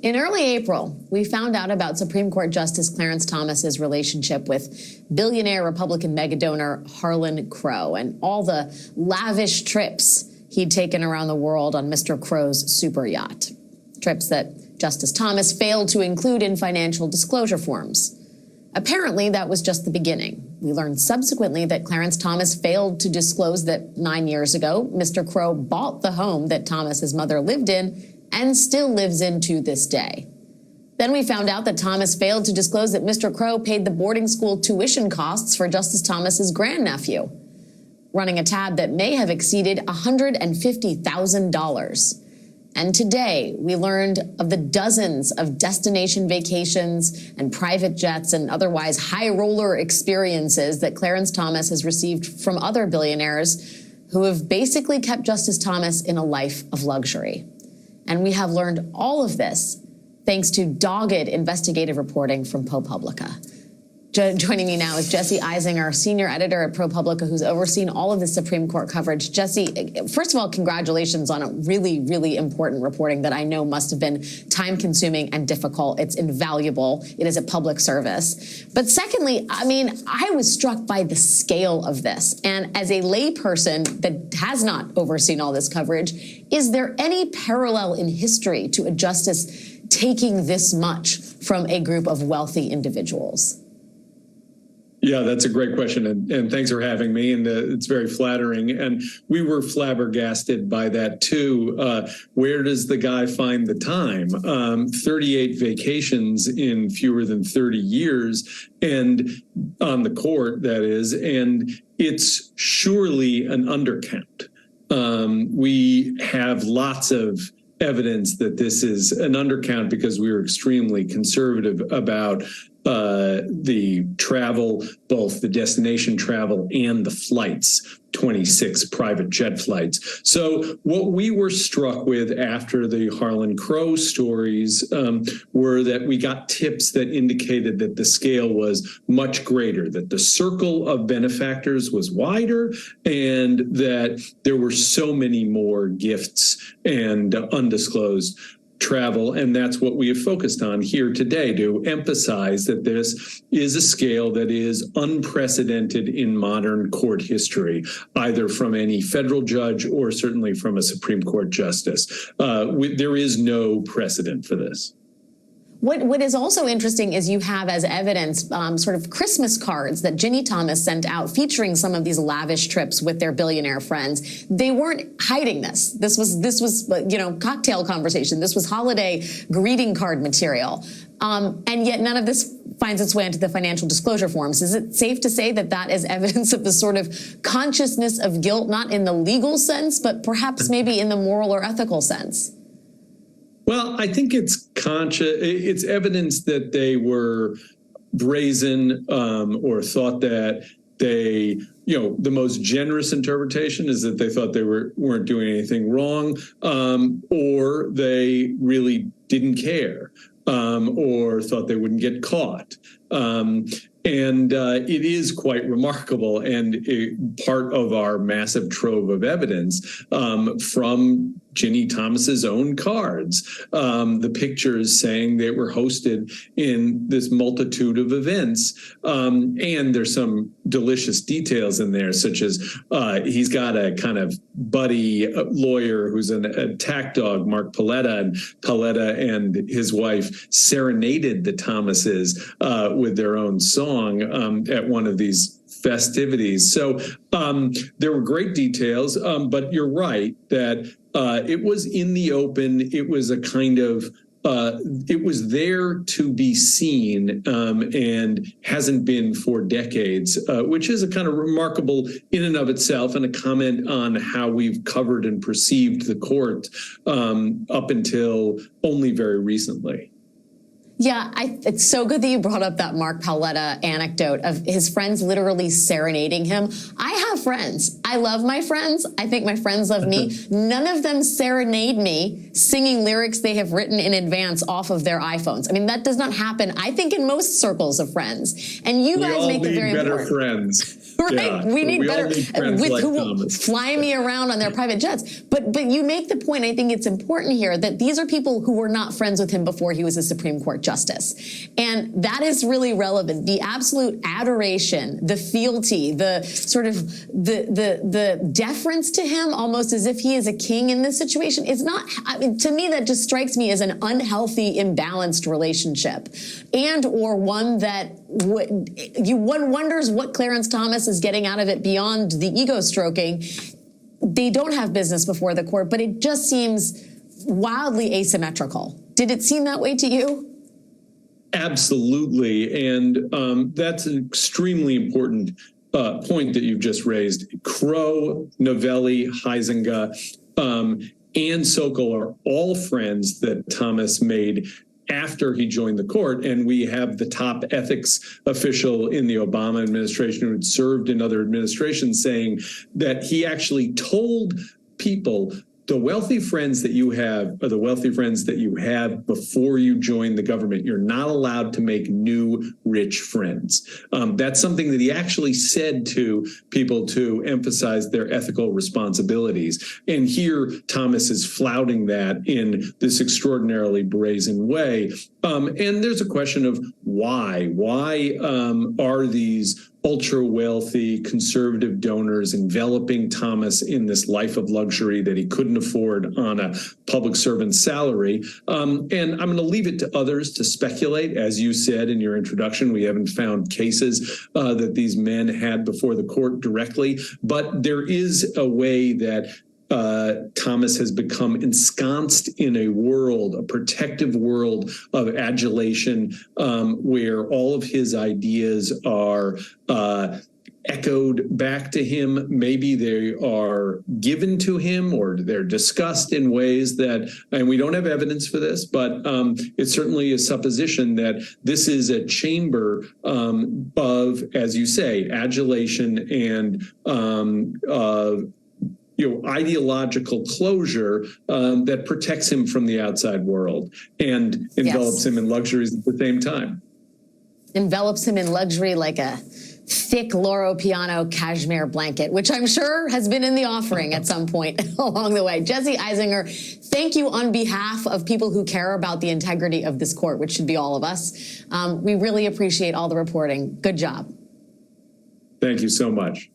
In early April, we found out about Supreme Court Justice Clarence Thomas's relationship with billionaire Republican megadonor Harlan Crow and all the lavish trips he'd taken around the world on Mr. Crow's super yacht. Trips that Justice Thomas failed to include in financial disclosure forms. Apparently, that was just the beginning. We learned subsequently that Clarence Thomas failed to disclose that 9 years ago, Mr. Crow bought the home that Thomas's mother lived in and still lives in to this day. Then we found out that Thomas failed to disclose that Mr. Crow paid the boarding school tuition costs for Justice Thomas's grandnephew, running a tab that may have exceeded $150,000. And today, we learned of the dozens of destination vacations and private jets and otherwise high roller experiences that Clarence Thomas has received from other billionaires who have basically kept Justice Thomas in a life of luxury. And we have learned all of this thanks to dogged investigative reporting from ProPublica. Joining me now is Jesse Eisinger, senior editor at ProPublica, who's overseen all of the Supreme Court coverage. Jesse, first of all, congratulations on a really, really important reporting that I know must have been time-consuming and difficult. It's invaluable. It is a public service. But secondly, I mean, I was struck by the scale of this. And as a layperson that has not overseen all this coverage, is there any parallel in history to a justice taking this much from a group of wealthy individuals? Yeah, that's a great question. And thanks for having me. And it's very flattering. And we were flabbergasted by that, too. Where does the guy find the time? 38 vacations in fewer than 30 years, and on the court, that is. And it's surely an undercount. We have lots of evidence that this is an undercount because we were extremely conservative about the travel, both the destination travel and the flights, 26 private jet flights. So what we were struck with after the Harlan Crow stories were that we got tips that indicated that the scale was much greater, that the circle of benefactors was wider, and that there were so many more gifts and undisclosed travel. And that's what we have focused on here today, to emphasize that this is a scale that is unprecedented in modern court history, either from any federal judge or certainly from a Supreme Court justice. There is no precedent for this. What is also interesting is you have as evidence sort of Christmas cards that Ginny Thomas sent out featuring some of these lavish trips with their billionaire friends. They weren't hiding this. This was cocktail conversation. This was holiday greeting card material. And yet none of this finds its way into the financial disclosure forms. Is it safe to say that that is evidence of the sort of consciousness of guilt, not in the legal sense, but perhaps maybe in the moral or ethical sense? Well, I think it's it's evidence that they were brazen or thought that they, the most generous interpretation is that they thought they weren't doing anything wrong, or they really didn't care, or thought they wouldn't get caught. And it is quite remarkable, and part of our massive trove of evidence from Ginny Thomas's own cards, the pictures saying they were hosted in this multitude of events. And there's some delicious details in there, such as he's got a kind of buddy lawyer who's an attack dog, Mark Paletta, and Paletta and his wife serenaded the Thomases with their own song at one of these festivities. So there were great details, but you're right that it was in the open. It was a kind of, it was there to be seen and hasn't been for decades, which is a kind of remarkable in and of itself, and a comment on how we've covered and perceived the court up until only very recently. Yeah, it's so good that you brought up that Mark Paletta anecdote of his friends literally serenading him. I have friends. I love my friends. I think my friends love me. None of them serenade me singing lyrics they have written in advance off of their iPhones. I mean, that does not happen, I think, in most circles of friends. And you guys make it very important. We all need better friends. Right, yeah, we need better friends like who will Thomas. fly me around on their private jets. But you make the point, I think it's important here, that these are people who were not friends with him before he was a Supreme Court justice. And that is really relevant. The absolute adoration, the fealty, the sort of the deference to him, almost as if he is a king in this situation, is not, I mean, to me, that just strikes me as an unhealthy, imbalanced relationship, and or one that one wonders what Clarence Thomas is getting out of it beyond the ego stroking. They don't have business before the court, but it just seems wildly asymmetrical. Did it seem that way to you? Absolutely. And that's an extremely important point that you've just raised. Crow, Novelli, Huizenga, and Sokol are all friends that Thomas made after he joined the court. And we have the top ethics official in the Obama administration who had served in other administrations saying that he actually told people, the wealthy friends that you have are the wealthy friends that you have before you join the government. You're not allowed to make new rich friends. That's something that he actually said to people to emphasize their ethical responsibilities. And here, Thomas is flouting that in this extraordinarily brazen way. And there's a question of why. Why are these ultra-wealthy conservative donors enveloping Thomas in this life of luxury that he couldn't afford on a public servant's salary? And I'm going to leave it to others to speculate. As you said in your introduction, we haven't found cases that these men had before the court directly, but there is a way that Thomas has become ensconced in a world, a protective world of adulation, where all of his ideas are echoed back to him. Maybe they are given to him or they're discussed in ways that, and we don't have evidence for this, but it's certainly a supposition that this is a chamber of, as you say, adulation and ideological closure that protects him from the outside world and envelops him in luxuries at the same time. Envelops him in luxury like a thick Loro Piano cashmere blanket, which I'm sure has been in the offering at some point along the way. Jesse Eisinger, thank you on behalf of people who care about the integrity of this court, which should be all of us. We really appreciate all the reporting. Good job. Thank you so much.